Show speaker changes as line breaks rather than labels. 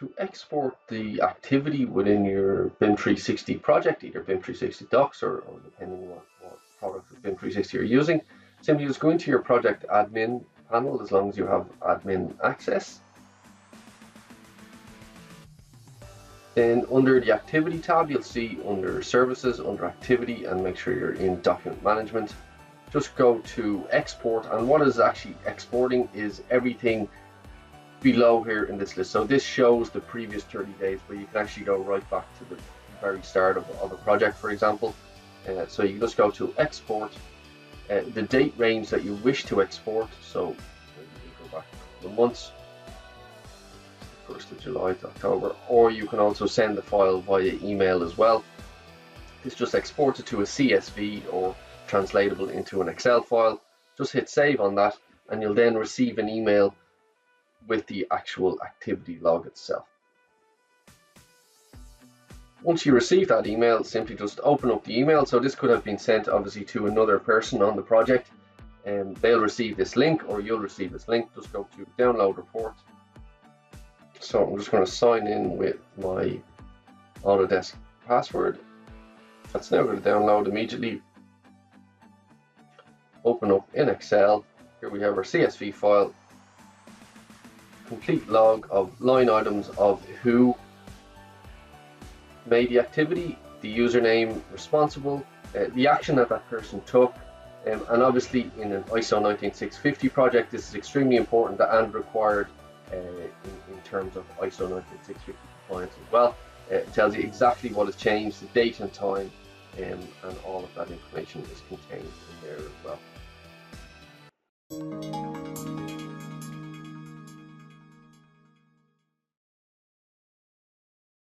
To export the activity within your BIM360 project, either BIM360 Docs or depending on what product of BIM360 you're using, simply just go into your project admin panel as long as you have admin access. Then under the activity tab, you'll see under services, under activity, and make sure you're in document management. Just go to export, and what is actually exporting is everything below here in this list. So this shows the previous 30 days, but you can actually go right back to the very start of a project, for example. So you just go to export, the date range that you wish to export. So you can go back a couple of months, 1st of July to October, or you can also send the file via email as well. This just exports it to a CSV or translatable into an Excel file. Just hit save on that, and you'll then receive an email with the actual activity log itself. Once you receive that email, simply just open up the email. So this could have been sent obviously to another person on the project, and they'll receive this link, or you'll receive this link. Just go to download report. So I'm just going to sign in with my Autodesk password. That's now going to download immediately. Open up in Excel. Here we have our CSV file. Complete log of line items of who made the activity, the username responsible, the action that that person took, and obviously in an ISO 19650 project, this is extremely important and required in terms of ISO 19650 compliance as well. It tells you exactly what has changed, the date and time, and all of that information is contained in there as well.